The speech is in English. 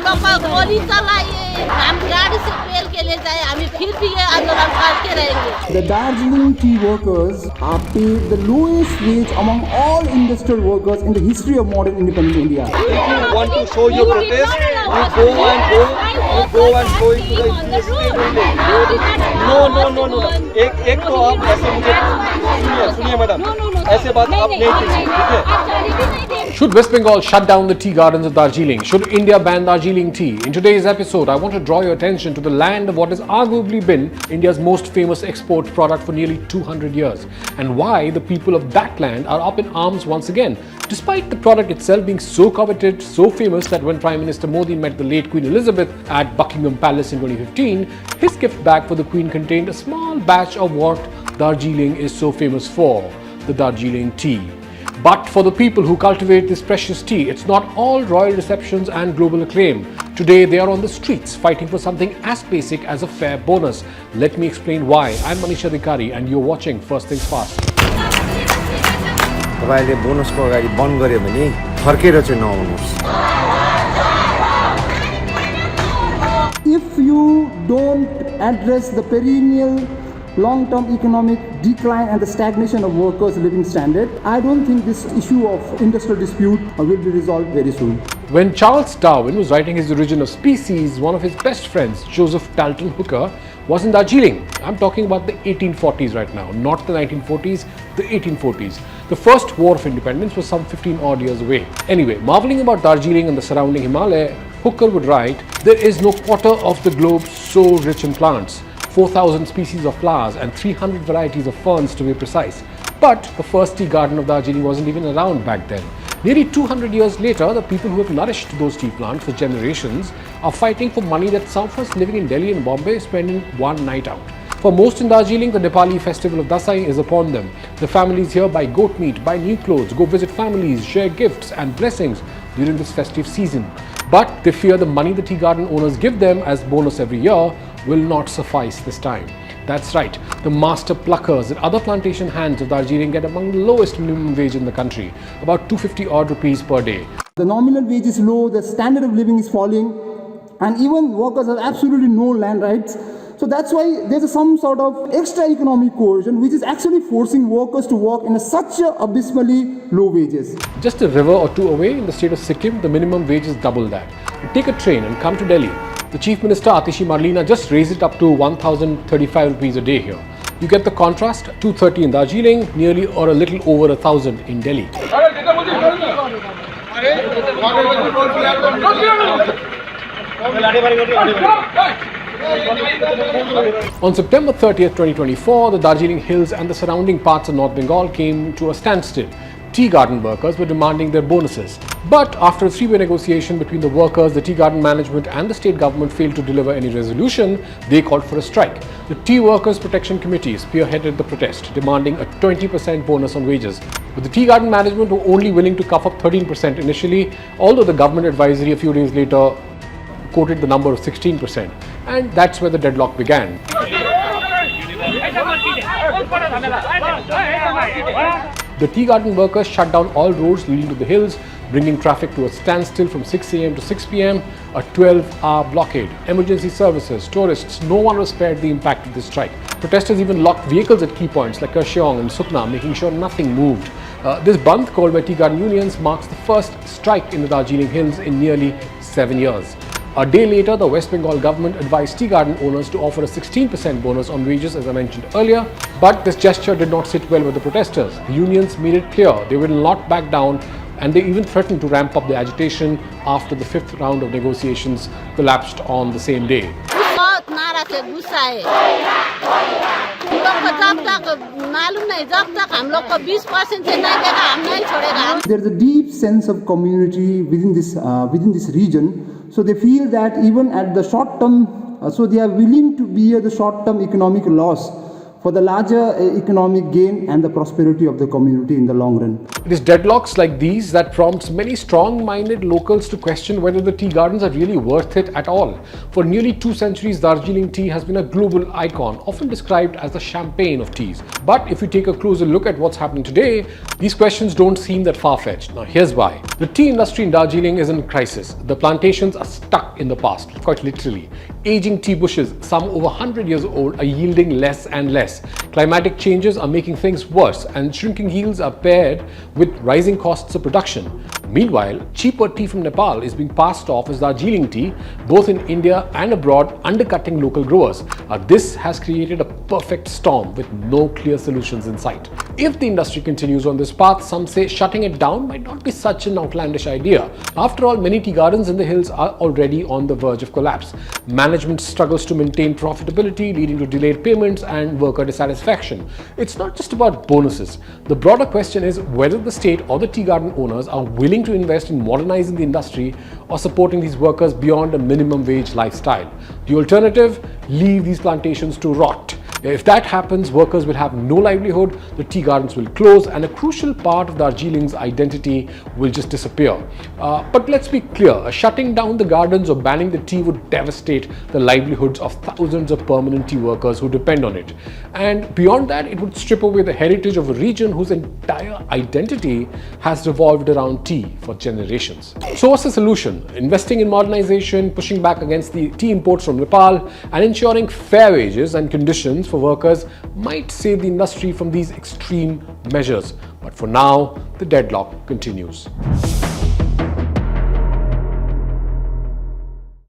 लोग गोली चलाइए, हम गाड़ी से पेल के ले जाए, हमें फिर भी ये आंदोलन करते रहेंगे। The Darjeeling tea workers are paid the lowest wage among all industrial workers in the history of modern independent India. If you want to show your protest, you go and go into the street only. No. एक तो आप ऐसे मुझे सुनिए madam, ऐसे बात आप नहीं कीजिए, ठीक है? Should West Bengal shut down the tea gardens of Darjeeling? Should India ban Darjeeling tea? In today's episode, I want to draw your attention to the land of what has arguably been India's most famous export product for nearly 200 years, and why the people of that land are up in arms once again. Despite the product itself being so coveted, so famous that when Prime Minister Modi met the late Queen Elizabeth at Buckingham Palace in 2015, his gift bag for the Queen contained a small batch of what Darjeeling is so famous for, the Darjeeling tea. But for the people who cultivate this precious tea, it's not all royal receptions and global acclaim. Today, they are on the streets fighting for something as basic as a fair bonus. Let me explain why. I'm Manish Adhikary and you're watching First Things Fast. तपाईले बोनसको अगाडि बन्द गर्यो भने फर्केर चाहिँ नआउनुस्। If you don't address the perennial long-term economic decline and the stagnation of workers' living standard, I don't think this issue of industrial dispute will be resolved very soon. When Charles Darwin was writing his Origin of Species, one of his best friends, Joseph Dalton Hooker, was in Darjeeling. I'm talking about the 1840s right now, not the 1940s, the 1840s. The first war of independence was some 15 odd years away. Anyway, marveling about Darjeeling and the surrounding Himalaya, Hooker would write, "There is no quarter of the globe so rich in plants. 4,000 species of flowers and 300 varieties of ferns to be precise." But the first tea garden of Darjeeling wasn't even around back then. Nearly 200 years later, the people who have nourished those tea plants for generations are fighting for money that some of us living in Delhi and Bombay spend in one night out. For most in Darjeeling, the Nepali festival of Dasai is upon them. The families here buy goat meat, buy new clothes, go visit families, share gifts and blessings during this festive season. But they fear the money the tea garden owners give them as bonus every year will not suffice this time. That's right, the master pluckers and other plantation hands of Darjeeling get among the lowest minimum wage in the country, about 250 odd rupees per day. The nominal wage is low, the standard of living is falling, and even workers have absolutely no land rights. So that's why there's some sort of extra economic coercion which is actually forcing workers to work in such abysmally low wages. Just a river or two away in the state of Sikkim, the minimum wage is double that. You take a train and come to Delhi. The Chief Minister Atishi Marlina just raised it up to 1,035 rupees a day here. You get the contrast, 230 in Darjeeling, nearly or a little over 1,000 in Delhi. On September 30th, 2024, the Darjeeling Hills and the surrounding parts of North Bengal came to a standstill. Tea garden workers were demanding their bonuses. But after a three-way negotiation between the workers, the tea garden management and the state government failed to deliver any resolution, they called for a strike. The Tea Workers Protection Committee spearheaded the protest, demanding a 20% bonus on wages. But the tea garden management were only willing to cough up 13% initially, although the government advisory a few days later quoted the number of 16%. And that's where the deadlock began. The tea garden workers shut down all roads leading to the hills, bringing traffic to a standstill from 6 a.m. to 6 p.m., a 12-hour blockade. Emergency services, tourists, no one was spared the impact of this strike. Protesters even locked vehicles at key points like Kershaw and Sukna, making sure nothing moved. This bandh, called by tea garden unions, marks the first strike in the Darjeeling Hills in nearly 7 years. A day later, the West Bengal government advised tea garden owners to offer a 16% bonus on wages, as I mentioned earlier. But this gesture did not sit well with the protesters. The unions made it clear they will not back down, and they even threatened to ramp up the agitation after the fifth round of negotiations collapsed on the same day. There's a deep sense of community within this region. So they feel that even at the short term, so they are willing to bear the short term economic loss for the larger economic gain and the prosperity of the community in the long run. It is deadlocks like these that prompts many strong-minded locals to question whether the tea gardens are really worth it at all. For nearly 2 centuries, Darjeeling tea has been a global icon, often described as the champagne of teas. But if you take a closer look at what's happening today, these questions don't seem that far-fetched. Now here's why. The tea industry in Darjeeling is in crisis. The plantations are stuck in the past, quite literally. Aging tea bushes, some over 100 years old, are yielding less and less. Climatic changes are making things worse, and shrinking yields are paired with rising costs of production. Meanwhile, cheaper tea from Nepal is being passed off as Darjeeling tea, both in India and abroad, undercutting local growers. This has created a perfect storm with no clear solutions in sight. If the industry continues on this path, some say shutting it down might not be such an outlandish idea. After all, many tea gardens in the hills are already on the verge of collapse. Management struggles to maintain profitability, leading to delayed payments and worker dissatisfaction. It's not just about bonuses. The broader question is whether the state or the tea garden owners are willing to invest in modernizing the industry or supporting these workers beyond a minimum wage lifestyle. The alternative? Leave these plantations to rot. If that happens, workers will have no livelihood, the tea gardens will close, and a crucial part of Darjeeling's identity will just disappear. But let's be clear, shutting down the gardens or banning the tea would devastate the livelihoods of thousands of permanent tea workers who depend on it. And beyond that, it would strip away the heritage of a region whose entire identity has revolved around tea for generations. So what's the solution? Investing in modernization, pushing back against the tea imports from Nepal, and ensuring fair wages and conditions for workers might save the industry from these extreme measures. But for now, the deadlock continues.